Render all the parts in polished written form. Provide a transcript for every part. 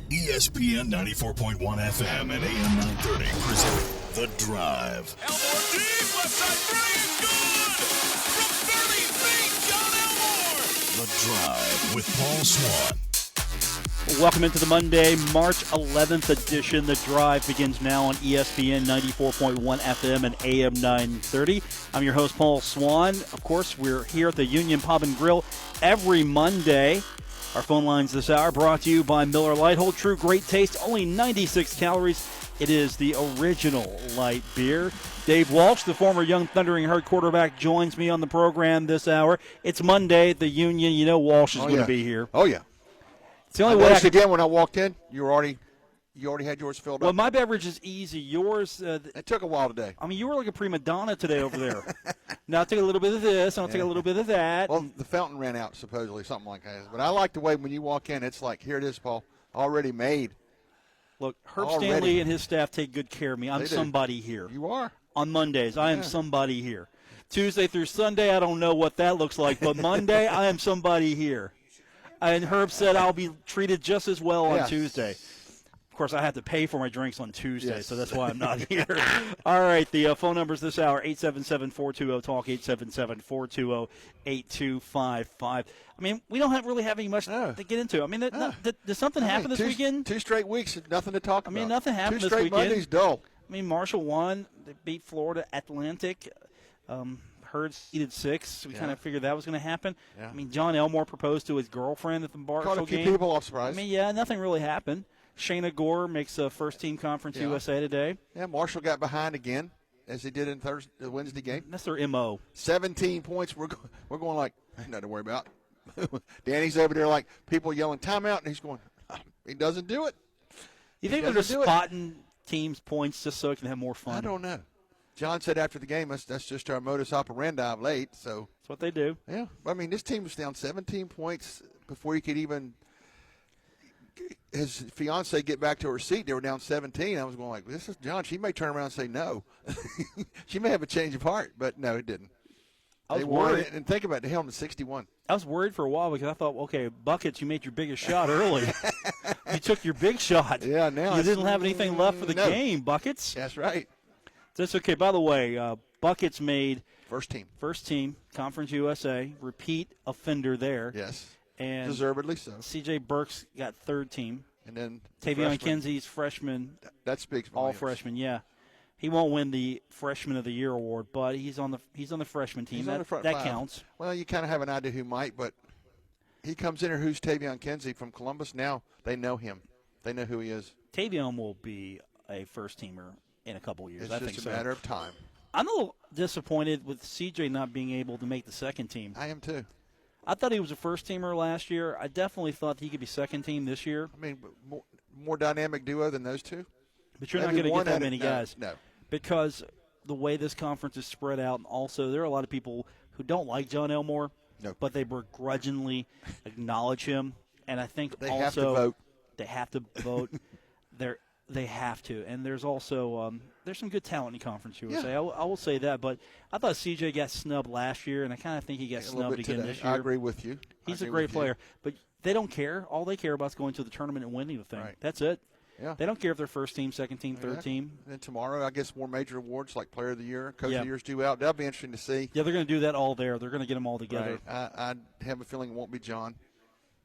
ESPN 94.1 FM and AM 930 present The Drive. Elmore deep, left side three is good! From 30 feet, John Elmore! The Drive with Paul Swann. Welcome into the Monday, March 11th edition. The Drive begins now on ESPN 94.1 FM and AM 930. I'm your host, Paul Swann. Of course, we're here at the Union Pub and Grill every Monday. Our phone lines this hour brought to you by Miller Lite. Hold true, great taste, only 96 calories. It is the original light beer. Dave Walsh, the former Young Thundering Herd quarterback, joins me on the program this hour. It's Monday at the Union. You know Walsh is going to be here. Oh, yeah. It's the only way I could... again, when I walked in, you already had yours filled up. Well, my beverage is easy. Yours... it took a while today. I mean, you were like a prima donna today over there. Now I'll take a little bit of this, and I'll take a little bit of that. Well, the fountain ran out, supposedly, something like that. But I like the way when you walk in, it's like, here it is, Paul, already made. Look, Herb Stanley and his staff take good care of me. I'm somebody here. You are. On Mondays, I am somebody here. Tuesday through Sunday, I don't know what that looks like, but Monday, I am somebody here. And Herb said I'll be treated just as well on Tuesday. Of course, I have to pay for my drinks on Tuesday, so that's why I'm not here. All right, the phone numbers this hour, 877-420-TALK, 877-420-8255. I mean, we don't really have any much to get into. I mean, did something happen this weekend? 2 straight weeks, nothing to talk about. I mean, nothing happened this weekend. 2 straight Mondays, dull. I mean, Marshall won. They beat Florida Atlantic. Herd seeded 6. We kind of figured that was going to happen. Yeah. I mean, John Elmore proposed to his girlfriend at the Marshall game. Caught a few people off surprise. I mean, nothing really happened. Shayna Gore makes a first-team Conference USA today. Yeah, Marshall got behind again, as he did in the Wednesday game. That's their MO. 17 points. We're going like, nothing to worry about. Danny's over there like people yelling timeout, and he's going, he doesn't do it. You think they're just spotting teams' points just so it can have more fun? I don't know. John said after the game, that's just our modus operandi of late. So that's what they do. Yeah. I mean, this team was down 17 points before he could even his fiance get back to her seat. They were down 17. I was going like, this is John. She may turn around and say no. She may have a change of heart, but no, it didn't. I was worried. And think about it, they held them to 61. I was worried for a while because I thought, okay, Buckets, you made your biggest shot early. You took your big shot. Yeah, now you didn't have anything left for the game, Buckets. That's right. That's okay. By the way, Buckets made first team Conference USA, repeat offender there. Yes, and deservedly so. C.J. Burks got third team, and then Tavion Kenzie's freshman. That speaks volumes. All freshman. Yeah, he won't win the Freshman of the Year award, but he's on the freshman team. That counts. Well, you kind of have an idea who might, but he comes in here. Who's Tavion Kenzie from Columbus? Now they know him. They know who he is. Tavion will be a first teamer in a couple of years. It's just a matter of time. I'm a little disappointed with CJ not being able to make the second team. I am too. I thought he was a first teamer last year. I definitely thought he could be second team this year. I mean, more dynamic duo than those two. But you're not going to get that many guys. No. Because the way this conference is spread out, and also there are a lot of people who don't like John Elmore, but they begrudgingly acknowledge him. And I think they also have to vote. They have to vote. They have to. And there's also there's some good talent in Conference USA. Yeah. I will say that. But I thought CJ got snubbed last year, and I kind of think he got snubbed again this year. I agree with you. He's a great player. But they don't care. All they care about is going to the tournament and winning the thing. Right. That's it. Yeah. They don't care if they're first team, second team, third team. And tomorrow, I guess, more major awards like Player of the Year, Coach of the Year is due out. That'll be interesting to see. Yeah, they're going to do that all there. They're going to get them all together. Right. I have a feeling it won't be John.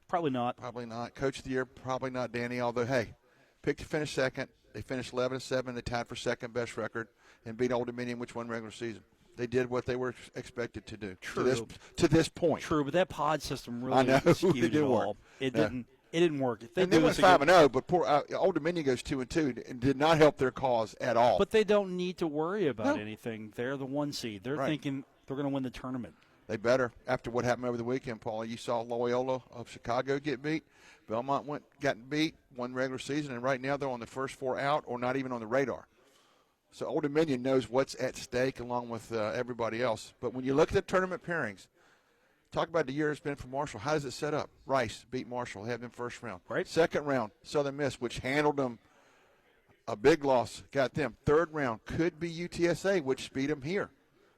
Probably not. Probably not. Coach of the Year, probably not Danny, although, hey, picked to finish second. They finished 11-7. They tied for second best record and beat Old Dominion, which won regular season. They did what they were expected to do. True. To this point. True, but that pod system really skewed it all. It didn't work. They went 5-0, but poor Old Dominion goes 2-2 and did not help their cause at all. But they don't need to worry about anything. They're the 1 seed. They're thinking they're going to win the tournament. They better. After what happened over the weekend, Paul, you saw Loyola of Chicago get beat. Belmont got beat, won regular season, and right now they're on the first 4 out or not even on the radar. So Old Dominion knows what's at stake along with everybody else. But when you look at the tournament pairings, talk about the year it's been for Marshall. How does it set up? Rice beat Marshall, had them first round. Right. Second round, Southern Miss, which handled them a big loss, got them. Third round could be UTSA, which beat them here.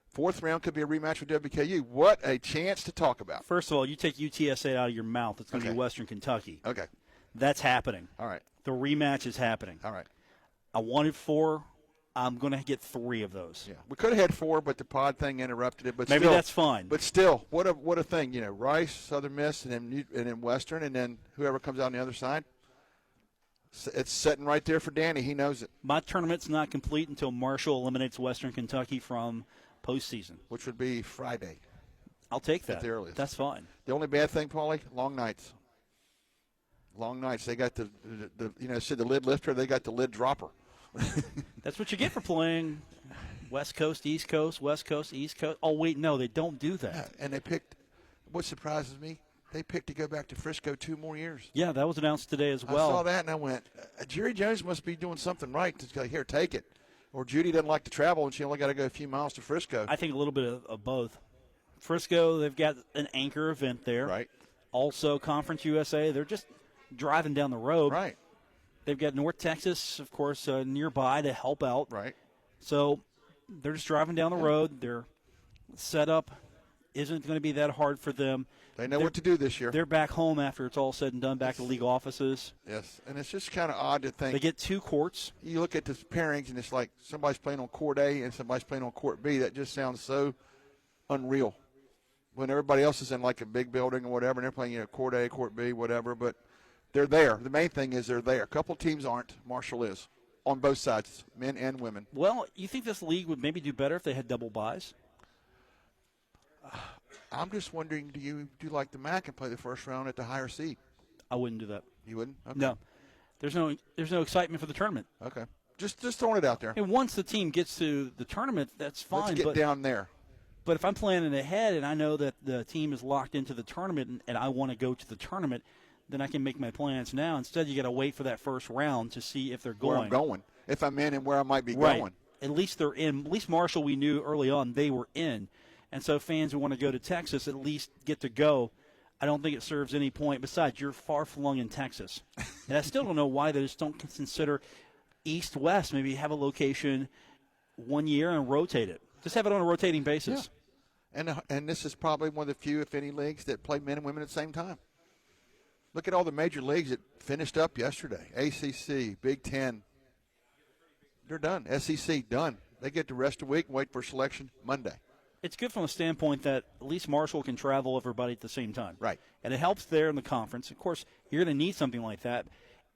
Fourth round could be a rematch with WKU. What a chance to talk about. First of all, you take UTSA out of your mouth. It's going to be Western Kentucky. Okay. That's happening. All right. The rematch is happening. All right. I wanted 4. I'm going to get 3 of those. Yeah, we could have had 4, but the pod thing interrupted it. But maybe still, that's fine. But still, what a thing, Rice, Southern Miss, and then Western, and then whoever comes out on the other side. It's sitting right there for Danny. He knows it. My tournament's not complete until Marshall eliminates Western Kentucky from postseason, Which would be Friday. I'll take that. At the earliest. That's fine. The only bad thing, Paulie, long nights. Long nights. They got the said the lid lifter. They got the lid dropper. That's what you get for playing West Coast, East Coast, West Coast, East Coast. Oh, wait, no, they don't do that. Yeah, and they picked, what surprises me, they picked to go back to Frisco 2 more years. Yeah, that was announced today as well. I saw that and I went, Jerry Jones must be doing something right to go, here, take it. Or Judy doesn't like to travel and she only got to go a few miles to Frisco. I think a little bit of both. Frisco, they've got an anchor event there. Right. Also, Conference USA, they're just driving down the road. Right. They've got North Texas, of course, nearby to help out. Right. So they're just driving down the road. Their setup isn't going to be that hard for them. They know what to do this year. They're back home after it's all said and done, back to league offices. Yes, and it's just kind of odd to think. They get 2 courts. You look at the pairings, and it's like somebody's playing on court A and somebody's playing on court B. That just sounds so unreal. When everybody else is in like a big building or whatever, and they're playing court A, court B, whatever, but they're there. The main thing is they're there. A couple teams aren't. Marshall is on both sides, men and women. Well, you think this league would maybe do better if they had double buys? I'm just wondering, do you do like the MAC and play the first round at the higher seed? I wouldn't do that. You wouldn't? Okay. No. There's no excitement for the tournament. Okay. Just throwing it out there. And once the team gets to the tournament, that's fine. Let's get down there. But if I'm planning ahead and I know that the team is locked into the tournament and I want to go to the tournament, then I can make my plans now. Instead, you got to wait for that first round to see if they're going. Where I'm going. If I'm in and where I might be right. going. At least they're in. At least Marshall, we knew early on they were in. And so fans who want to go to Texas at least get to go. I don't think it serves any point. Besides, you're far-flung in Texas. And I still don't know why they just don't consider East-West. Maybe have a location one year and rotate it. Just have it on a rotating basis. Yeah. And this is probably one of the few, if any, leagues that play men and women at the same time. Look at all the major leagues that finished up yesterday. ACC, Big Ten. They're done. SEC, done. They get the rest of the week and wait for selection Monday. It's good from the standpoint that at least Marshall can travel everybody at the same time. Right. And it helps there in the conference. Of course, you're going to need something like that.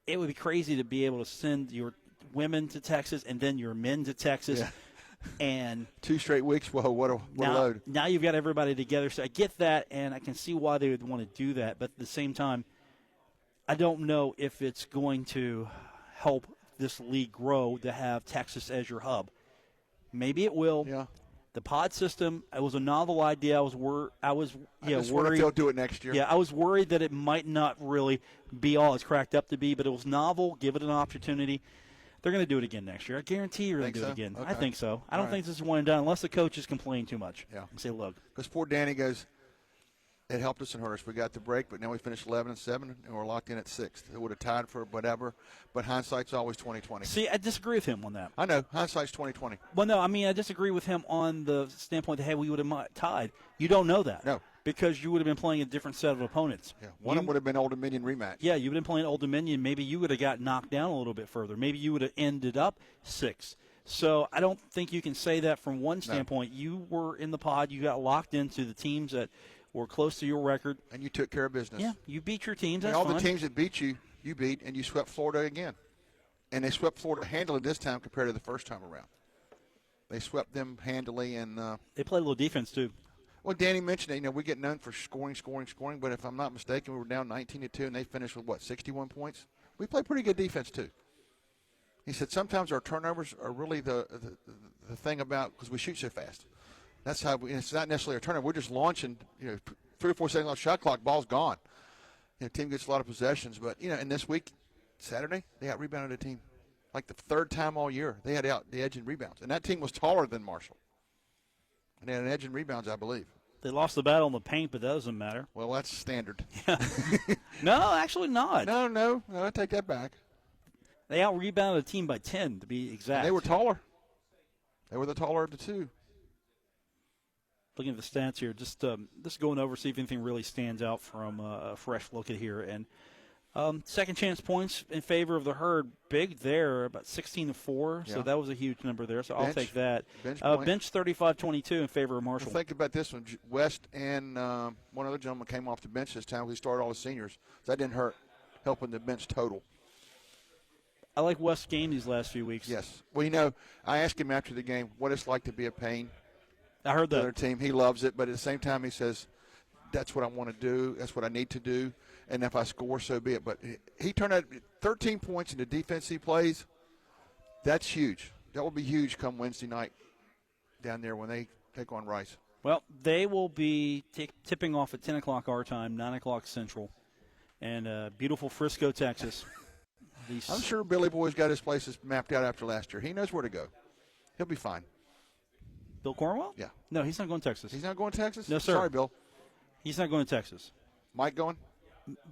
It would be crazy to be able to send your women to Texas and then your men to Texas. Yeah. And 2 straight weeks. Whoa, what a load. Now you've got everybody together. So I get that, and I can see why they would want to do that. But at the same time, I don't know if it's going to help this league grow to have Texas as your hub. Maybe it will. Yeah. The pod system, it was a novel idea. I was worried. I wonder if they'll do it next year. Yeah, I was worried that it might not really be all it's cracked up to be, but it was novel. Give it an opportunity. They're going to do it again next year. I guarantee you're going to do it again. Okay. I think so. I All don't think this is one and done unless the coaches complain too much. Yeah. And say, look. Because poor Danny goes, it helped us and hurt us. We got the break, but now we finished 11-7, and we're locked in at 6th. It would have tied for whatever, but hindsight's always 20/20. See, I disagree with him on that. I know. Hindsight's 20/20. Well, no, I mean, I disagree with him on the standpoint that, hey, we would have tied. You don't know that. No. Because you would have been playing a different set of opponents. Yeah. One of them would have been Old Dominion rematch. Yeah, you would have been playing Old Dominion. Maybe you would have got knocked down a little bit further. Maybe you would have ended up 6th. So I don't think you can say that from one standpoint. No. You were in the pod. You got locked into the teams that were close to your record. And you took care of business. Yeah, you beat your teams. And that's all fine. the teams that beat you, you beat, and you swept Florida again. And they swept Florida handily this time compared to the first time around. They swept them handily. And they played a little defense, too. Well, Danny mentioned it. We get known for scoring, but if I'm not mistaken, we were down 19-2, and they finished with, 61 points? We play pretty good defense, too. He said sometimes our turnovers are really the thing about, because we shoot so fast. That's how it's not necessarily a turnover. We're just launching, 3 or 4 seconds on shot clock, ball's gone. Team gets a lot of possessions, but, and this week, Saturday, they out rebounded a team. Like the 3rd time all year, they had out the edge in rebounds. And that team was taller than Marshall. And they had an edge in rebounds, I believe. They lost the battle in the paint, but that doesn't matter. Well, that's standard. No, actually not. No, I take that back. They out-rebounded a team by 10, to be exact. And they were taller. They were the taller of the two. Looking at the stats here, just going over, see if anything really stands out from a fresh look at here. And Second chance points in favor of the Herd, big there, about 16-4. Yeah. So that was a huge number there. So I'll Bench. take that. Bench Bench 35-22 in favor of Marshall. Well, think about this one. West and one other gentleman came off the bench this time. We started all the seniors. So that didn't hurt, helping the bench total. I like West's game these last few weeks. Yes. Well, I asked him after the game what it's like to be a pain. I heard The that. other team, he loves it, but at the same time he says, that's what I want to do. That's what I need to do. And if I score, so be it. But he turned out 13 points in the defense he plays. That's huge. That will be huge come Wednesday night down there when they take on Rice. Well, they will be tipping off at 10 o'clock our time, 9 o'clock Central, and beautiful Frisco, Texas. I'm sure Billy Boy's got his places mapped out after last year. He knows where to go. He'll be fine. Bill Cornwell? Yeah. No, he's not going to Texas. He's not going to Texas? No, sir. Sorry, Bill. He's not going to Texas. Mike going?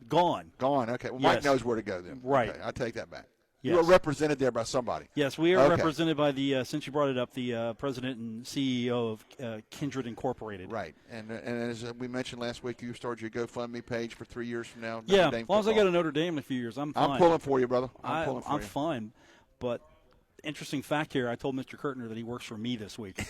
Gone. Gone. Okay. Well, Yes. Mike knows where to go then. Right. Okay, I take that back. Yes. You were represented there by somebody. Yes, we are Okay. represented by the, since you brought it up, the president and CEO of Kindred Incorporated. Right. And as we mentioned last week, you started your GoFundMe page for 3 years from now. Yeah, Notre Dame as long as I football. go to Notre Dame in a few years, I'm fine. I'm pulling for you, brother. I'm pulling for I'm you. fine. But interesting fact here, I told Mr. Kurtner that he works for me this week.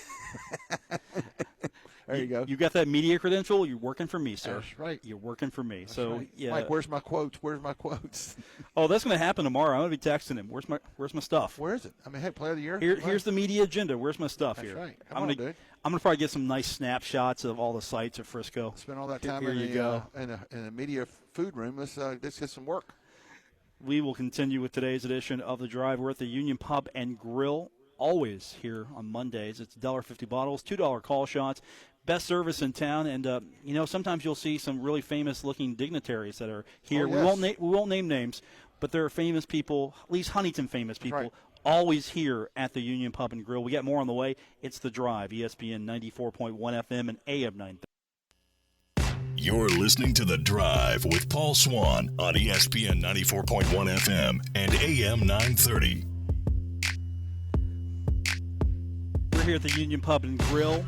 There you go. You got that media credential? You're working for me, sir. That's right. You're working for me. That's so right. yeah. Mike, where's my quotes? Where's my quotes? Oh, that's going to happen tomorrow. I'm going to be texting him. Where's my stuff? Where is it? I mean, hey, player of the year. Here's the media agenda. Where's my stuff That's here? right. I'm going to probably get some nice snapshots of all the sites of Frisco. Spend all that time Here in you the go. In the media food room. Let's get some work. We will continue with today's edition of The Drive. We're at the Union Pub and Grill, always here on Mondays. It's $1.50 bottles, $2 call shots, best service in town. And, sometimes you'll see some really famous-looking dignitaries that are here. Oh, yes. We won't name names, but there are famous people, at least Huntington famous people, Right. always here at the Union Pub and Grill. We got more on the way. It's The Drive, ESPN 94.1 FM and AM 930. You're listening to The Drive with Paul Swann on ESPN 94.1 FM and AM 930. We're here at the Union Pub and Grill.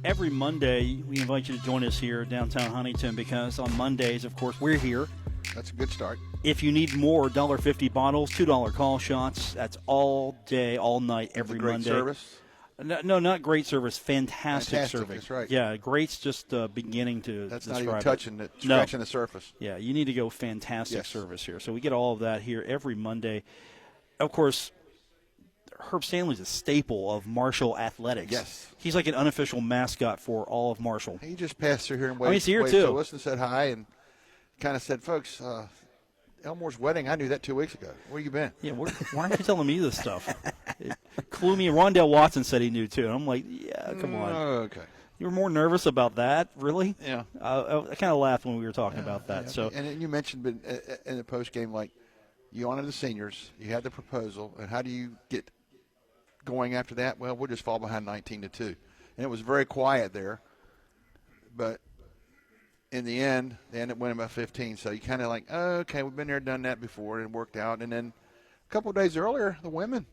Every Monday, we invite you to join us here downtown Huntington because on Mondays, of course, we're here. That's a good start. If you need more, $1.50 bottles, $2 call shots. That's all day, all night, every Great Monday. service. No, not great service. Fantastic service. That's right. Yeah, great's just beginning to That's describe not even it. touching it, scratching the surface. Yeah, you need to go fantastic Yes. service here. So we get all of that here every Monday. Of course, Herb Stanley's a staple of Marshall athletics. Yes. He's like an unofficial mascot for all of Marshall. He just passed through here and waved, he's here waved too. to us and said hi and kind of said, folks, Elmore's wedding, I knew that 2 weeks ago. Where you been? Yeah, why aren't you telling me this stuff? Clumy, Rondell Watson said he knew too. And I'm like, yeah, come on. Okay. You were more nervous about that, really? Yeah. I kind of laughed when we were talking about that. Yeah. So, And then you mentioned in the post game, like, you honor the seniors, you had the proposal, and how do you get going after that? Well, we'll just fall behind 19-2. And it was very quiet there, but in the end, they ended up winning by 15. So you kind of like, oh, okay, we've been there, done that before, and it worked out. And then a couple of days earlier, the women,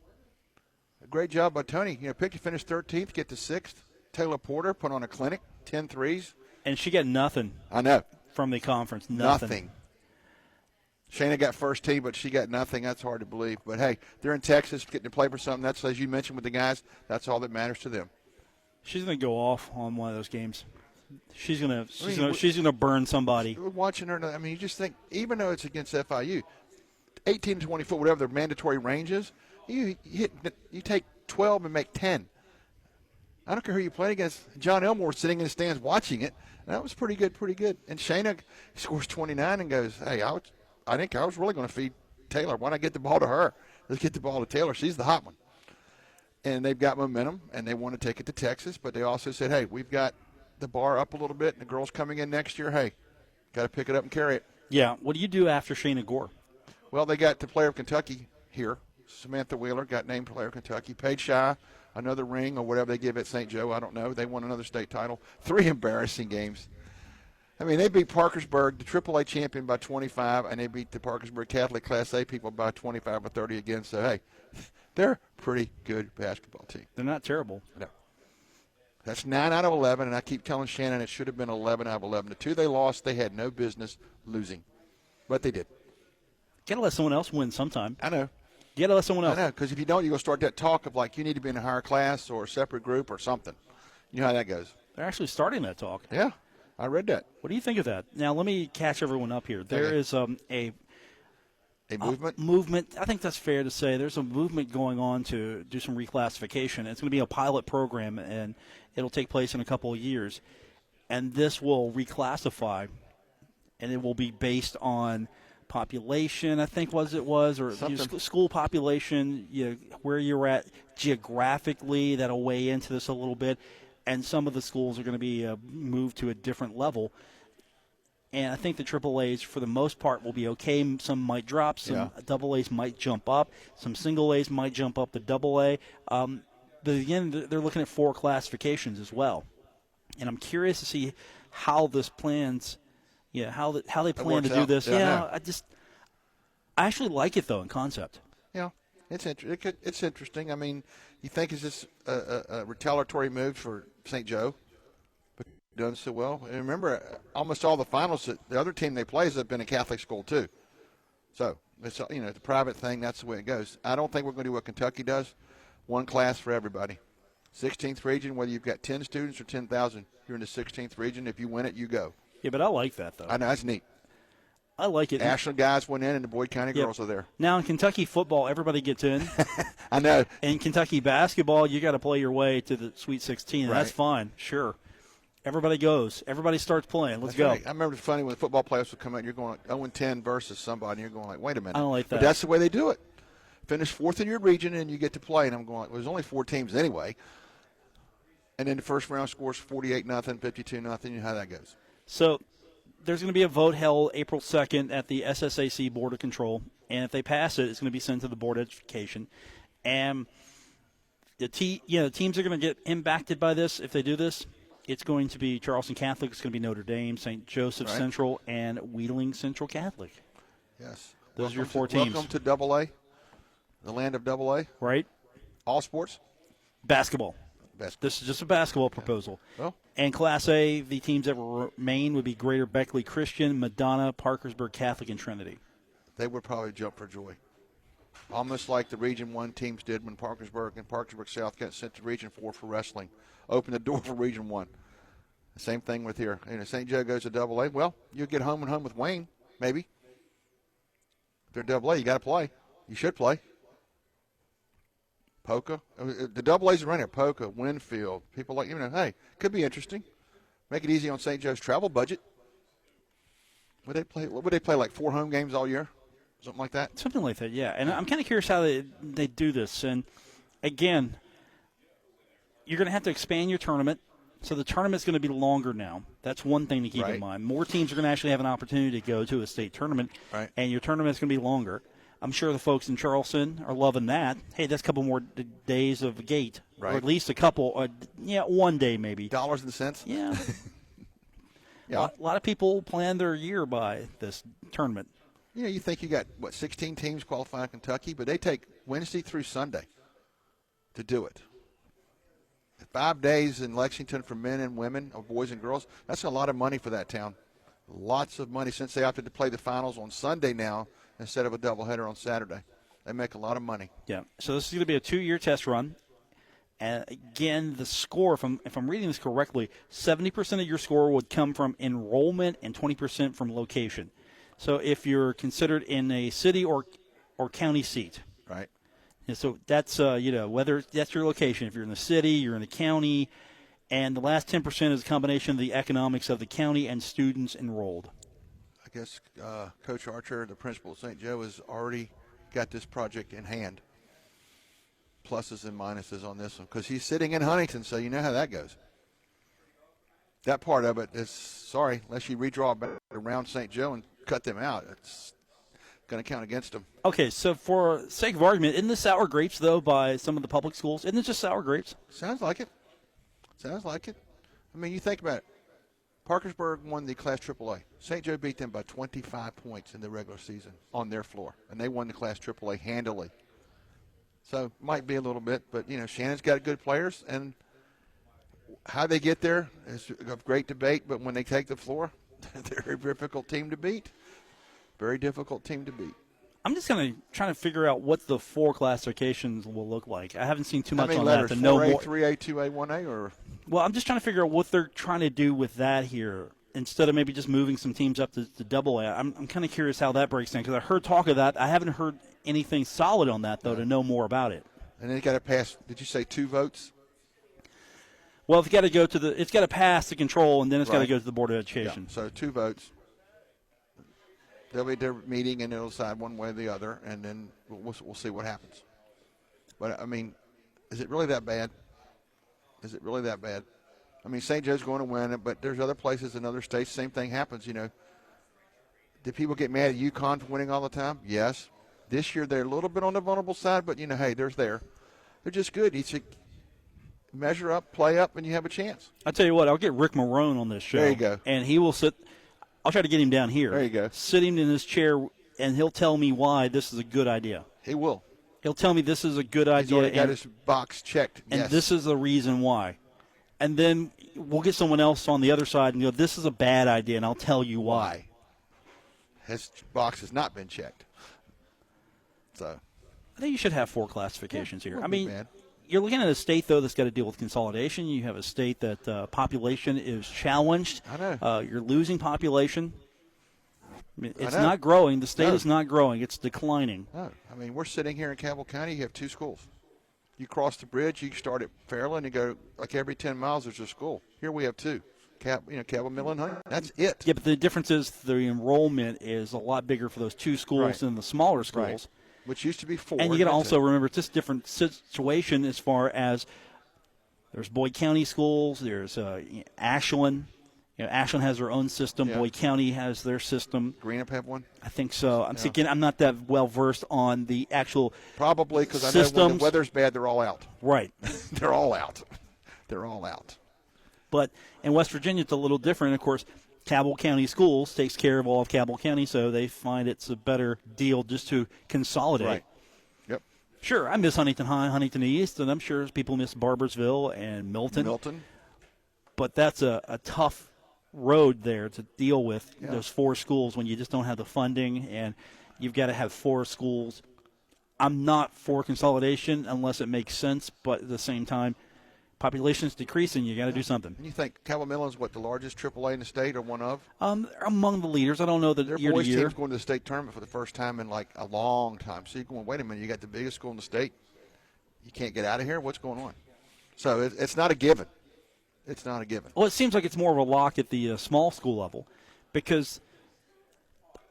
a great job by Tony. Picked to finish 13th, get to 6th. Taylor Porter put on a clinic, 10 threes. and she got nothing I know. from the conference. Nothing. Shayna got first team, but she got nothing. That's hard to believe. But, hey, they're in Texas getting to play for something. That's, as you mentioned with the guys, that's all that matters to them. She's going to go off on one of those games. She's gonna burn somebody. We're watching her. I mean, you just think, even though it's against FIU, 18 to 20 foot, whatever their mandatory range is, you take 12 and make 10. I don't care who you played against. John Elmore sitting in the stands watching it. And that was pretty good. And Shayna scores 29 and goes, hey, I think I was really going to feed Taylor. Why not get the ball to her? Let's get the ball to Taylor. She's the hot one. And they've got momentum, and they want to take it to Texas. But they also said, hey, we've got the bar up a little bit, and the girls coming in next year, hey, got to pick it up and carry it. Yeah. What do you do after Shayna Gore? Well, they got the player of Kentucky here. Samantha Wheeler got named player of Kentucky. Paige Shy, another ring or whatever they give at St. Joe. I don't know. They won another state title. 3 embarrassing games. I mean, they beat Parkersburg, the AAA champion, by 25, and they beat the Parkersburg Catholic Class A people by 25 or 30 again. So, hey, they're a pretty good basketball team. They're not terrible. No. That's 9 out of 11, and I keep telling Shannon it should have been 11 out of 11. The 2 they lost, they had no business losing, but they did. Got to let someone else win sometime. I know. You got to let someone else. I know, because if you don't, you're going to start that talk of, like, you need to be in a higher class or a separate group or something. You know how that goes. They're actually starting that talk. Yeah, I read that. What do you think of that? Now, let me catch everyone up here. There is a movement? Movement. I think that's fair to say. There's a movement going on to do some reclassification. It's going to be a pilot program, and it'll take place in a couple of years. And this will reclassify, and it will be based on population, I think or school population, where you're at geographically. That'll weigh into this a little bit. And some of the schools are going to be moved to a different level. And I think the AAAs, for the most part, will be okay. Some might drop. Some AAs might jump up. Some single A's might jump up to AA. But again, they're looking at 4 classifications as well. And I'm curious to see how this plans, how they plan to do this. I actually like it, though, in concept. Yeah, it's interesting. I mean, you think is this a retaliatory move for St. Joe? Done so well. And remember, almost all the finals, the other team they play has been a Catholic school too. So it's the private thing. That's the way it goes. I don't think we're going to do what Kentucky does. One class for everybody. 16th region, whether you've got 10 students or 10,000, you're in the 16th region. If you win it, you go. Yeah, but I like that though. I know, that's neat. I like it. Ashland guys went in, and the Boyd County girls are there. Now in Kentucky football, everybody gets in. I know. In Kentucky basketball, you got to play your way to the Sweet 16. And that's fine. Sure. Everybody goes. Everybody starts playing. Let's go. Right. I remember it's funny when the football players would come out, you're going 0-10 versus somebody, and you're going like, wait a minute. I don't like that. But that's the way they do it. Finish 4th in your region, and you get to play. And I'm going, well, there's only 4 teams anyway. And then the first round scores 48-0, 52-0. You know how that goes. So there's going to be a vote held April 2nd at the SSAC Board of Control. And if they pass it, it's going to be sent to the Board of Education. And the teams are going to get impacted by this if they do this. It's going to be Charleston Catholic. It's going to be Notre Dame, St. Joseph Central, and Wheeling Central Catholic. Yes. Those are your 4 teams. Welcome to AA, the land of AA. Right. All sports? Basketball. This is just a basketball proposal. Well, and Class A, the teams that remain would be Greater Beckley Christian, Madonna, Parkersburg Catholic, and Trinity. They would probably jump for joy. Almost like the Region 1 teams did when Parkersburg and Parkersburg South got sent to Region 4 for wrestling. Open the door for Region 1. The same thing with here. St. Joe goes to AA. Well, you'll get home and home with Wayne, maybe. If they're AA, you got to play. You should play. Polka. The AA's are running at Polka, Winfield. People like, hey, could be interesting. Make it easy on St. Joe's travel budget. Would they play like 4 home games all year? Something like that? Something like that, yeah. And I'm kind of curious how they do this. And, again, you're going to have to expand your tournament. So the tournament's going to be longer now. That's one thing to keep in mind. More teams are going to actually have an opportunity to go to a state tournament, and your tournament's going to be longer. I'm sure the folks in Charleston are loving that. Hey, that's a couple more days of gate, or at least a couple. 1 day maybe. Dollars and cents? Yeah. Yeah. A lot of people plan their year by this tournament. You think you got, 16 teams qualifying in Kentucky, but they take Wednesday through Sunday to do it. 5 days in Lexington for men and women, or boys and girls. That's a lot of money for that town. Lots of money since they opted to play the finals on Sunday now instead of a doubleheader on Saturday. They make a lot of money. Yeah. So this is going to be a 2-year test run. And again, the score, if I'm reading this correctly, 70% of your score would come from enrollment and 20% from location. So if you're considered in a city or county seat. Right. And so that's, whether that's your location. If you're in the city, you're in the county. And the last 10% is a combination of the economics of the county and students enrolled. I guess Coach Archer, the principal of St. Joe, has already got this project in hand. Pluses and minuses on this one because he's sitting in Huntington, so you know how that goes. That part of it is, unless you redraw back around St. Joe and cut them out, it's going to count against them. Okay, so for sake of argument, isn't this sour grapes, though, by some of the public schools? Isn't it just sour grapes? Sounds like it. I mean, you think about it. Parkersburg won the Class AAA. St. Joe beat them by 25 points in the regular season on their floor, and they won the Class AAA handily. So might be a little bit, but, Shannon's got good players, and how they get there is a great debate, but when they take the floor, they're a difficult team to beat. Very difficult team to beat. I'm just kind of trying to figure out what the 4 classifications will look like. I haven't seen too much on letters, that to know 4A, more. 3A, 2A, 1A, or? Well, I'm just trying to figure out what they're trying to do with that here. Instead of maybe just moving some teams up to double A, I'm kind of curious how that breaks down because I heard talk of that. I haven't heard anything solid on that, though, to know more about it. And then you got to pass, did you say 2 votes? Well, it's got to pass the control, and then it's got to go to the Board of Education. Yeah, so 2 votes. They'll be at their meeting, and they'll decide one way or the other, and then we'll see what happens. But, I mean, is it really that bad? Is it really that bad? I mean, St. Joe's going to win it, but there's other places in other states, same thing happens, you know. Did people get mad at UConn for winning all the time? Yes. This year they're a little bit on the vulnerable side, but, you know, hey, they're just good. You should measure up, play up, and you have a chance. I'll tell you what, I'll get Rick Marone on this show. There you go. And he will sit. I'll try to get him down here. There you go. Sit him in his chair, and he'll tell me why this is a good idea. He will. He'll tell me this is a good idea. He's already got his box checked. And yes. this is the reason why. And then we'll get someone else on the other side and go, this is a bad idea, and I'll tell you why. His box has not been checked. So I think you should have 4 classifications here. I mean, bad. You're looking at a state, though, that's got to deal with consolidation. You have a state that population is challenged. I know. You're losing population. I mean, it's I know. not growing. The state No. is not growing. It's declining. No. I mean, we're sitting here in Cabell County. You have 2 schools. You cross the bridge, you start at Fairland, and go like every 10 miles there's a school. Here we have 2. Cabell, Middle, and Huntington. That's it. Yeah, but the difference is the enrollment is a lot bigger for those 2 schools Right. than the smaller schools. Right. Which used to be 4. And you got to also remember it's just a different situation as far as there's Boyd County schools, there's Ashland. You know, Ashland has their own system. Yeah. Boyd County has their system. Greenup have one? I think so. I'm thinking I'm not that well versed on the actual Probably because I know when systems. the weather's bad, they're all out. Right. They're all out. They're all out. But in West Virginia, it's a little different. Of course, Cabell County Schools takes care of all of Cabell County, so they find it's a better deal just to consolidate. Right. Yep. Sure, I miss Huntington High, Huntington East, and I'm sure people miss Barbersville and Milton. But that's a tough road there to deal with, those 4 schools, when you just don't have the funding and you've got to have 4 schools. I'm not for consolidation unless it makes sense, but at the same time, population's decreasing. You got to do something. And you think Cabell Midland's the largest AAA in the state, or one of? Among the leaders. I don't know that Their year to boys year. team's going to the state tournament for the first time in like a long time. So you're going, wait a minute, you got the biggest school in the state. You can't get out of here? What's going on? So it's not a given. It's not a given. Well, it seems like it's more of a lock at the small school level because,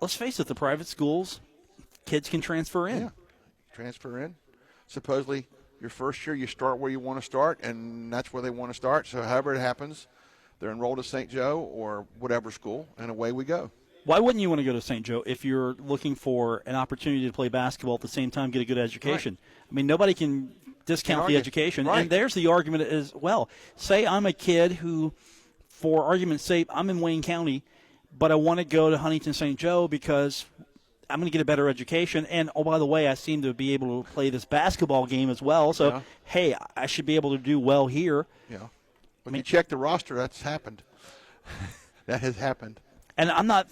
let's face it, the private schools, kids can transfer in. Yeah, transfer in. Supposedly, your first year, you start where you want to start, and that's where they want to start. So however it happens, they're enrolled at St. Joe or whatever school, and away we go. Why wouldn't you want to go to St. Joe if you're looking for an opportunity to play basketball at the same time, get a good education? Right. I mean, nobody can discount the education. Right. And there's the argument as well. Say I'm a kid who, for argument's sake, I'm in Wayne County, but I want to go to Huntington St. Joe because I'm going to get a better education. And, oh, by the way, I seem to be able to play this basketball game as well. So, hey, I should be able to do well here. Yeah. When you check the roster, that's happened. That has happened. And I'm not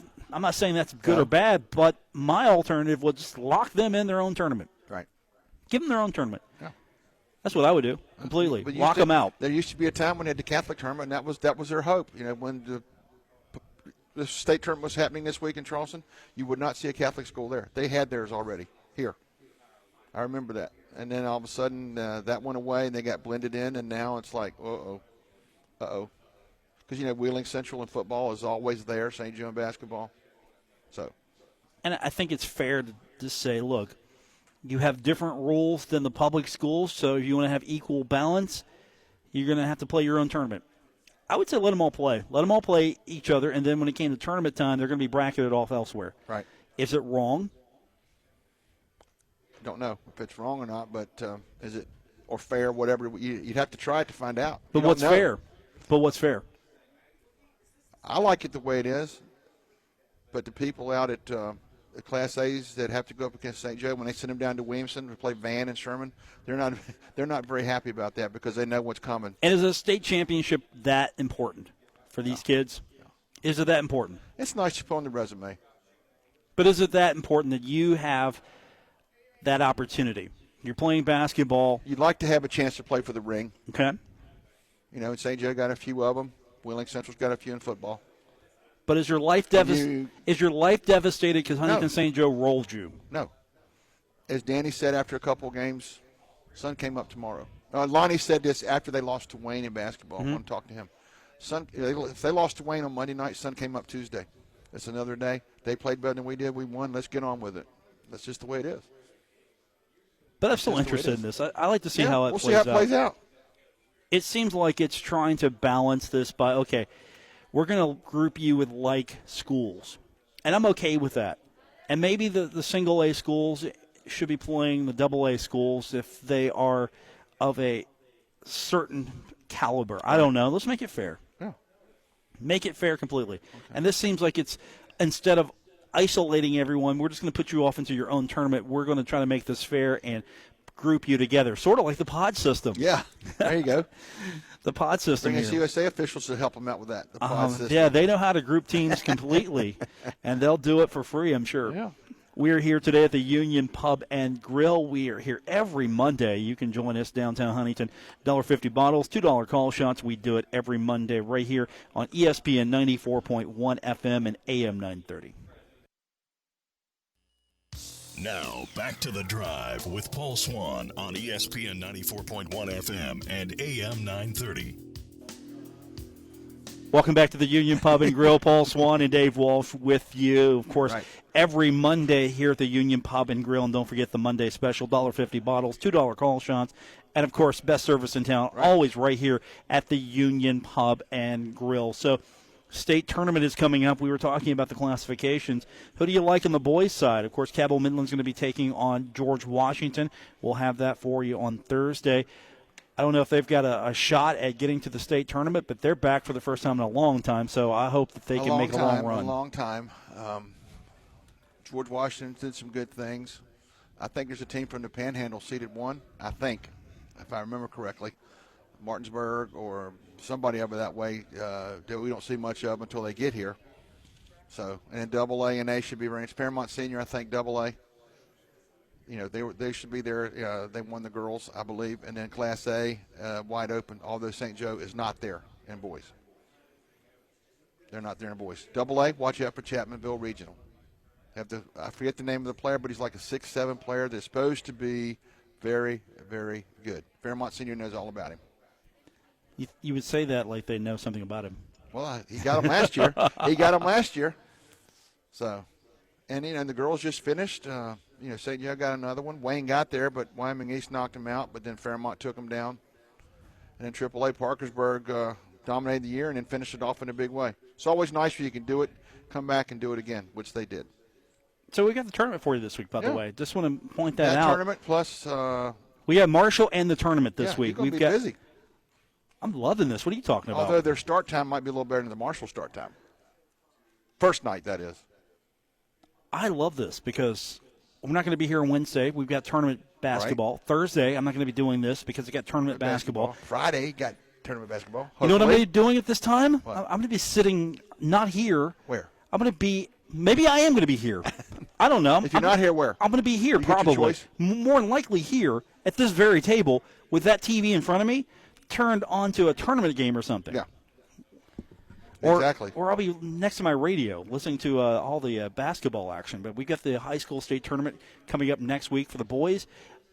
saying that's good or bad, but my alternative would just lock them in their own tournament. Right. Give them their own tournament. Yeah. That's what I would do completely. But Lock them out. There used to be a time when they had the Catholic tournament, and that was their hope. You know, when the state tournament was happening this week in Charleston, you would not see a Catholic school there. They had theirs already here. I remember that. And then all of a sudden that went away, and they got blended in, and now it's like, uh-oh. Because, you know, Wheeling Central in football is always there, St. Joe in basketball. So. And I think it's fair to just say, look, you have different rules than the public schools, so if you want to have equal balance, you're going to have to play your own tournament. I would say let them all play. Let them all play each other, and then when it came to tournament time, they're going to be bracketed off elsewhere. Right. Is it wrong? Don't know if it's wrong or not, but is it or fair, whatever. You'd have to try it to find out. But what's fair? But what's fair? I like it the way it is, but the people out at the Class A's that have to go up against St. Joe, when they send them down to Williamson to play Van and Sherman, they're not very happy about that because they know what's coming. And is a state championship that important for these kids? Is it that important? It's nice to put on the resume. But is it that important that you have that opportunity? You're playing basketball. You'd like to have a chance to play for the ring. Okay. And St. Joe got a few of them. Wheeling Central's got a few in football. But is your life devastated because Huntington St. Joe rolled you? No. As Danny said after a couple of games, sun came up tomorrow. Lonnie said this after they lost to Wayne in basketball. I want to talk to him. If they lost to Wayne on Monday night, sun came up Tuesday. It's another day. They played better than we did. We won. Let's get on with it. That's just the way it is. But I'm still interested in this. I like to see how it we'll plays see how it plays out. It seems like it's trying to balance this by, okay, we're going to group you with like schools. And I'm okay with that. And maybe the single-A schools should be playing the double-A schools if they are of a certain caliber. I don't know. Let's make it fair. Yeah. Make it fair completely. Okay. And this seems like it's, instead of isolating everyone, we're just going to put you off into your own tournament. We're going to try to make this fair and group you together, sort of like the pod system. Yeah, there you go. The pod system. Bring us USA officials to help them out with that. The pod system. Yeah, they know how to group teams completely, and they'll do it for free, I'm sure. Yeah. We are here today at the Union Pub and Grill. We are here every Monday. You can join us downtown Huntington. $1.50 bottles, $2 call shots. We do it every Monday right here on ESPN 94.1 FM and AM 930. Now, back to The Drive with Paul Swann on ESPN 94.1 FM and AM 930. Welcome back to the Union Pub and Grill. Paul Swann and Dave Walsh with you. Of course, every Monday here at the Union Pub and Grill. And don't forget the Monday special, $1.50 bottles, $2 call shots. And, of course, best service in town, always right here at the Union Pub and Grill. So, state tournament is coming up. We were talking about the classifications. Who do you like on the boys' side? Of course, Cabell Midland's going to be taking on George Washington. We'll have that for you on Thursday. I don't know if they've got a shot at getting to the state tournament, but they're back for the first time in a long time, so I hope that they can make a long run. A long time. George Washington did some good things. I think there's a team from the Panhandle seeded one, I think, if I remember correctly. Martinsburg or somebody over that way that we don't see much of until they get here. So, and then Double-A and A should be ranked. Fairmont Senior, I think, Double-A. They should be there. They won the girls, I believe. And then Class A, wide open, although St. Joe is not there in boys. They're not there in boys. Double-A, watch out for Chapmanville Regional. I forget the name of the player, but he's like a 6'7" player that's supposed to be very, very good. Fairmont Senior knows all about him. You would say that like they know something about him. Well, he got him last year. So, and the girls just finished. St. Joe got another one. Wayne got there, but Wyoming East knocked him out. But then Fairmont took him down. And then AAA Parkersburg dominated the year and then finished it off in a big way. It's always nice when you can do it, come back and do it again, which they did. So we got the tournament for you this week, by the way. Just want to point that out. That tournament plus we have Marshall and the tournament this week. We've got busy. I'm loving this. What are you talking about? Although their start time might be a little better than the Marshall start time. First night, that is. I love this because we're not going to be here on Wednesday. We've got tournament basketball. Right. Thursday, I'm not going to be doing this because I got tournament basketball. Friday, got tournament basketball. Hopefully. You know what I'm going to be doing at this time? What? I'm going to be sitting not here. Where? I'm going to be – maybe I am going to be here. I don't know. If you're not here, where? I'm going to be here probably. More than likely here at this very table with that TV in front of me turned onto a tournament game or something. Yeah. Exactly. Or I'll be next to my radio listening to all the basketball action. But we've got the high school state tournament coming up next week for the boys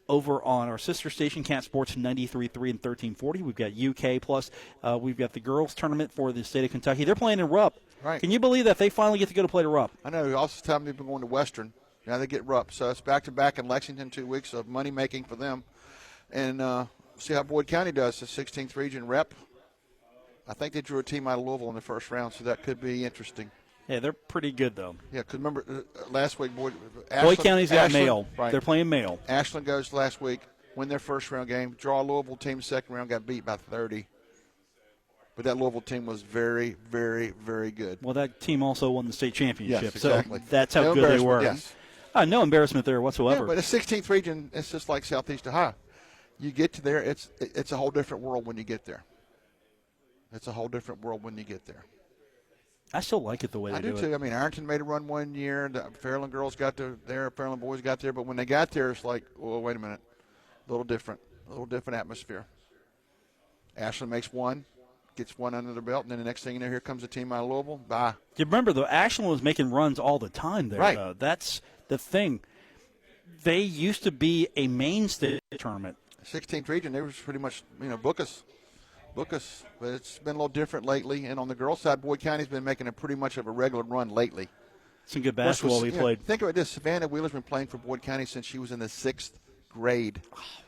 over on our sister station, Cat Sports 93.3 and 1340. We've got UK, plus we've got the girls tournament for the state of Kentucky. They're playing in Rupp. Right. Can you believe that they finally get to go to play to Rupp? I know. Also, time they've been going to Western. Now they get Rupp. So it's back-to-back in Lexington, 2 weeks of money-making for them. And see how Boyd County does, the 16th region rep. I think they drew a team out of Louisville in the first round, so that could be interesting. Yeah, they're pretty good, though. Yeah, because remember last week, Boyd County's got Mail. Right. They're playing Mail. Ashland goes last week, win their first round game, draw a Louisville team second round, got beat by 30. But that Louisville team was very, very, very good. Well, that team also won the state championship. Yes, exactly. So that's how good they were. Yes. No embarrassment there whatsoever. Yeah, but the 16th region, it's just like Southeast Ohio. You get to there, it's a whole different world when you get there. It's a whole different world when you get there. I still like it the way they I do do too. it. I mean, Ironton made a run one year. The Fairland girls got there. Fairland boys got there. But when they got there, it's like, oh, wait a minute. A little different atmosphere. Ashland makes one, gets one under their belt, and then the next thing you know, here comes a team out of Louisville. Bye. You remember, though, Ashland was making runs all the time there. Right. Though. That's the thing. They used to be a mainstay tournament. 16th region, they was pretty much, book us. But it's been a little different lately. And on the girls' side, Boyd County's been making a pretty much of a regular run lately. Some good basketball we played. Think about this. Savannah Wheeler's been playing for Boyd County since she was in the 6th grade.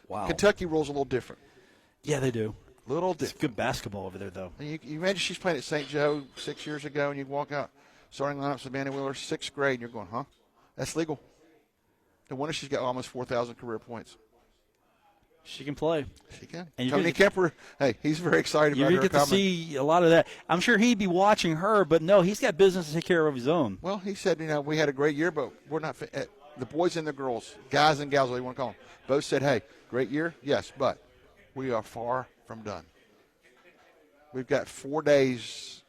Wow. Kentucky rolls a little different. Yeah, they do. Little It's different. good basketball over there, though. And you imagine she's playing at St. Joe 6 years ago, and you walk out, starting lineup Savannah Wheeler, 6th grade, and you're going, huh? That's legal. No wonder she's got almost 4,000 career points. She can play. She can. And Tony Kemper, hey, he's very excited You're about her going to get to coming. see a lot of that. I'm sure he'd be watching her, but no, he's got business to take care of his own. Well, he said, we had a great year, but we're not the boys and the girls, guys and gals, what you want to call them, both said, hey, great year, yes, but we are far from done. We've got 4 days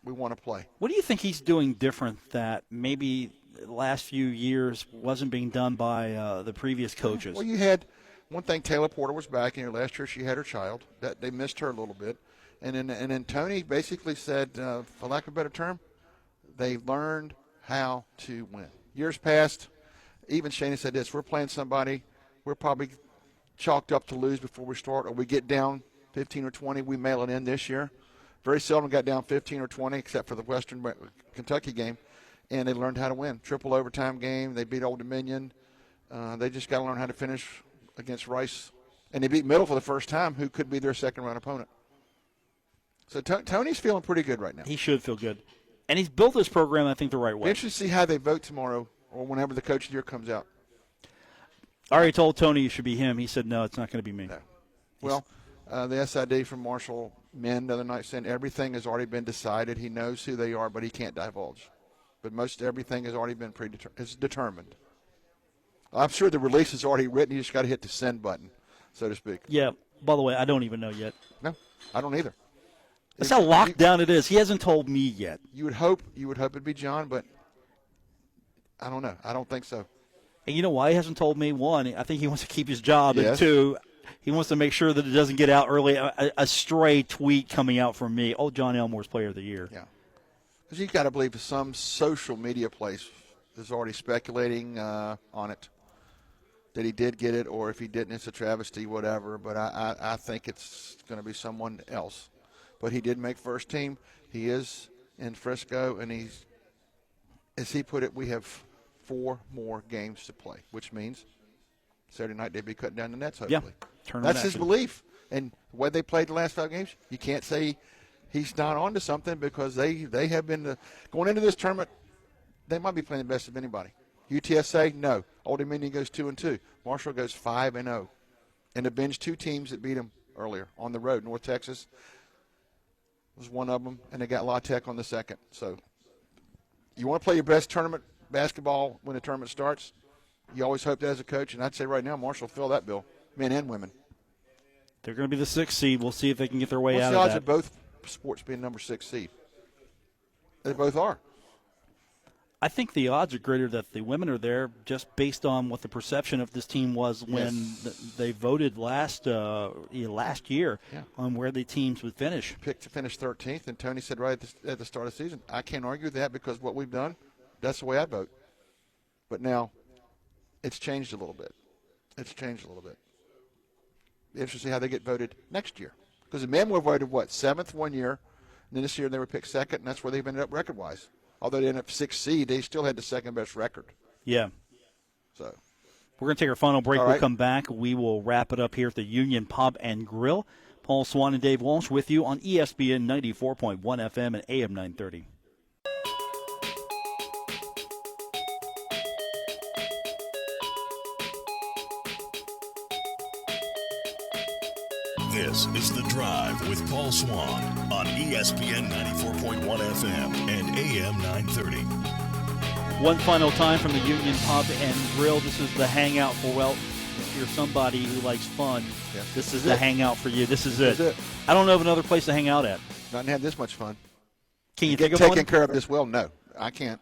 we want to play. What do you think he's doing different that maybe the last few years wasn't being done by the previous coaches? Well, you had one thing. Taylor Porter was back, and last year she had her child. That they missed her a little bit, and then Tony basically said, for lack of a better term, they learned how to win. Years past, even Shana said this: we're playing somebody, we're probably chalked up to lose before we start, or we get down 15 or 20, we mail it in. This year, very seldom got down 15 or 20, except for the Western Kentucky game, and they learned how to win. Triple overtime game. They beat Old Dominion. They just got to learn how to finish against Rice. And they beat Middle for the first time, who could be their second-round opponent. So Tony's feeling pretty good right now. He should feel good. And he's built this program, I think, the right way. Interesting to see how they vote tomorrow or whenever the coach of the year comes out. I already told Tony it should be him. He said, no, it's not going to be me. No. Well, the SID from Marshall men the other night said everything has already been decided. He knows who they are, but he can't divulge. But most everything has already been it's determined. I'm sure the release is already written. You just got to hit the send button, so to speak. Yeah. By the way, I don't even know yet. No, I don't either. That's how locked down it is. He hasn't told me yet. You would hope it'd be John, but I don't know. I don't think so. And you know why he hasn't told me? One, I think he wants to keep his job. Yes. And two, he wants to make sure that it doesn't get out early. A stray tweet coming out from me. Oh, John Elmore's Player of the Year. Yeah. Because you've got to believe some social media place is already speculating on it, that he did get it, or if he didn't, it's a travesty, whatever. But I think it's going to be someone else. But he did make first team. He is in Frisco, and he's, as he put it, we have 4 more games to play, which means Saturday night they'd be cutting down the nets, hopefully. Yeah, that's his belief. And the way they played the last 5 games, you can't say he's not on to something, because they have been going into this tournament, they might be playing the best of anybody. UTSA, no. Old Dominion goes 2-2. Marshall goes 5-0. And to binge 2 teams that beat them earlier on the road. North Texas was one of them, and they got La Tech on the second. So you want to play your best tournament basketball when the tournament starts. You always hope that as a coach, and I'd say right now Marshall will fill that bill, men and women. They're going to be the 6th seed. We'll see if they can get their way What's out the of odds that. of both sports being number 6 seed? They both are. I think the odds are greater that the women are there, just based on what the perception of this team was when they voted last year on where the teams would finish. Picked to finish 13th, and Tony said right at the start of the season, I can't argue with that, because what we've done, that's the way I vote. But now it's changed a little bit. Be interesting to see how they get voted next year. Because the men were voted, 7th one year, and then this year they were picked 2nd, and that's where they've ended up record-wise. Although they ended up 6th seed, they still had the second-best record. Yeah. So we're going to take our final break. All We'll right. come back. We will wrap it up here at the Union Pub and Grill. Paul Swann and Dave Walsh with you on ESPN 94.1 FM and AM 930. This is The Drive with Paul Swann on ESPN 94.1 FM and AM 930. One final time from the Union Pub and Grill. This is the hangout for, well, if you're somebody who likes fun, this is the hangout for you. This is it. This is it. I don't know of another place to hang out at. Not had this much fun. Can you get think of taken one? care of this well? No, I can't.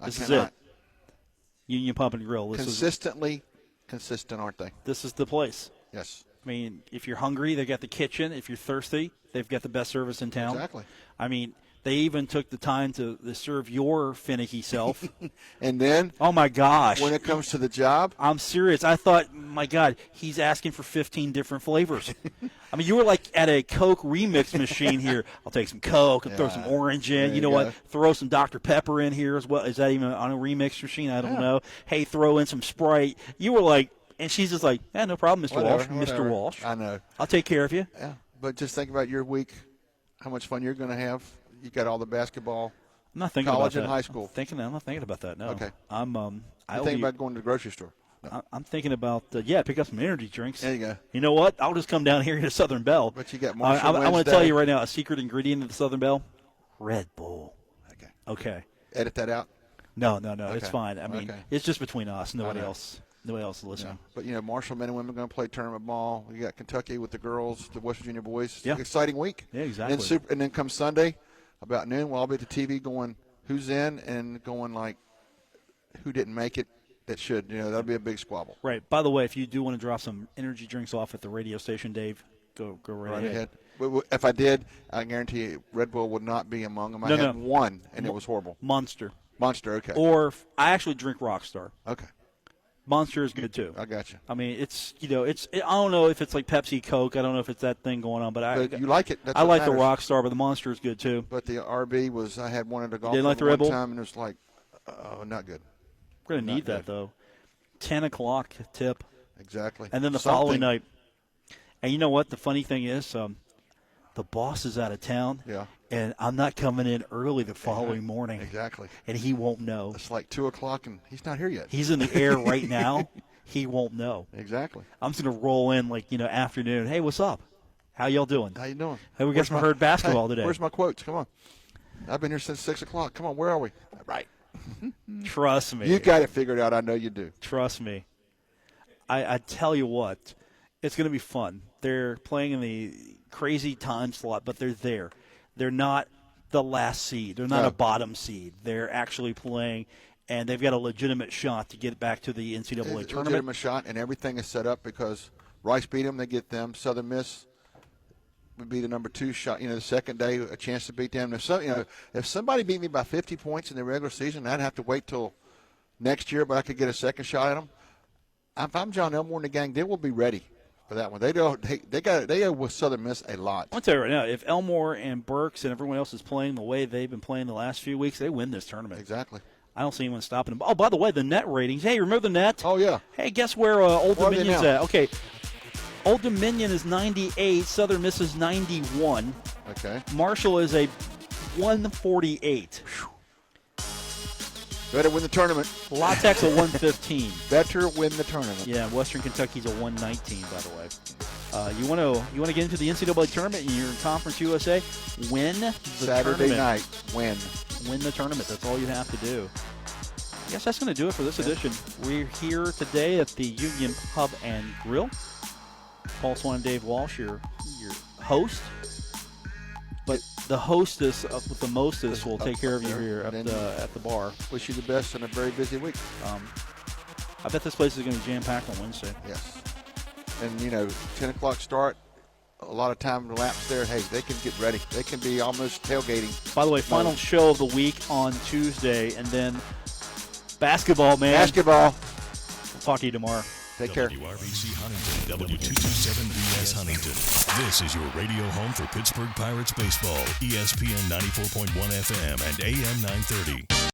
This I is cannot. it. Union Pump and Grill. Consistent, aren't they? This is the place. Yes. I mean, if you're hungry, they've got the kitchen. If you're thirsty, they've got the best service in town. Exactly. I mean, they even took the time to serve your finicky self. And then, oh, my gosh. when it comes to the job, I'm serious. I thought, my God, he's asking for 15 different flavors. I mean, you were like at a Coke remix machine here. I'll take some Coke and throw some orange in. You know what? Throw some Dr. Pepper in here as well. Is that even on a remix machine? I don't know. Hey, throw in some Sprite. You were like, and she's just like, no problem, Mr. Walsh. Whatever. Mr. Walsh. I know. I'll take care of you. Yeah, but just think about your week, how much fun you're going to have. You got all the basketball, I'm not thinking college about and that. high school. I'm not thinking about that. No. Okay. I'm thinking about going to the grocery store. No. I'm thinking about pick up some energy drinks. There you go. You know what? I'll just come down here to Southern Belle. But you got Marshall I want to Wednesday. tell you right now a secret ingredient of the Southern Belle: Red Bull. Okay. Edit that out. No, it's fine. I mean, Okay. it's just between us. Nobody else is listening. Yeah. But Marshall men and women are going to play tournament ball. You got Kentucky with the girls, the West Virginia boys. It's an exciting week. Yeah, exactly. And then come Sunday, about noon, we'll all be at the TV going, who's in, and going like, who didn't make it that should. That'll be a big squabble. Right. By the way, if you do want to drop some energy drinks off at the radio station, Dave, go right ahead. If I did, I guarantee you Red Bull would not be among them. I had one, and it was horrible. Monster, okay. Or I actually drink Rockstar. Okay. Monster is good too. I got you. I mean, it's I don't know if it's like Pepsi, Coke. I don't know if it's that thing going on, but you like it. I like the Rockstar, but the Monster is good too. But the RB was, I had one at a golf didn't like the one Red Bull? time, and it was like, not good. We're gonna need that though. 10 o'clock tip. Exactly. And then the following night. And you know what? The funny thing is, the boss is out of town. Yeah. And I'm not coming in early the following morning. Exactly. And he won't know. It's like 2 o'clock, and he's not here yet. He's in the air right now. He won't know. Exactly. I'm just going to roll in afternoon. Hey, what's up? How y'all doing? How you doing? Hey, we got some herd basketball today. Where's my quotes? Come on. I've been here since 6 o'clock. Come on, where are we? Right. Trust me. You got it figured out. I know you do. Trust me. I tell you what, it's going to be fun. They're playing in the crazy time slot, but they're there. They're not the last seed. They're not a bottom seed. They're actually playing, and they've got a legitimate shot to get back to the NCAA tournament. Legitimate shot, and everything is set up because Rice beat them. They get them. Southern Miss would be the number 2 shot. The second day, a chance to beat them. If somebody beat me by 50 points in the regular season, I'd have to wait till next year, but I could get a second shot at them. If I'm John Elmore and the gang, they will be ready for that one. They owe with Southern Miss a lot. I'll tell you right now, if Elmore and Burks and everyone else is playing the way they've been playing the last few weeks, they win this tournament. Exactly. I don't see anyone stopping them. Oh, by the way, the net ratings. Hey, remember the net? Oh, yeah. Hey, guess where Old Dominion's at? Okay. Old Dominion is 98. Southern Miss is 91. Okay. Marshall is a 148. Better win the tournament. La Tech's a 115. Better win the tournament. Yeah, Western Kentucky's a 119, by the way. You want to get into the NCAA tournament and you're in Conference USA? Win the Saturday tournament. night. Win the tournament. That's all you have to do. I guess that's going to do it for this edition. We're here today at the Union Pub and Grill. Paul Swann and Dave Walsh, your host. But the hostess with the mostest will take care of you here at the bar. Wish you the best on a very busy week. I bet this place is going to be jam-packed on Wednesday. Yes. And, 10 o'clock start, a lot of time elapsed there. Hey, they can get ready. They can be almost tailgating. By the way, final show of the week on Tuesday, and then basketball, man. Basketball. We'll talk to you tomorrow. Take care. WRBC Huntington, W227BS Huntington. This is your radio home for Pittsburgh Pirates baseball. ESPN 94.1 FM and AM 930.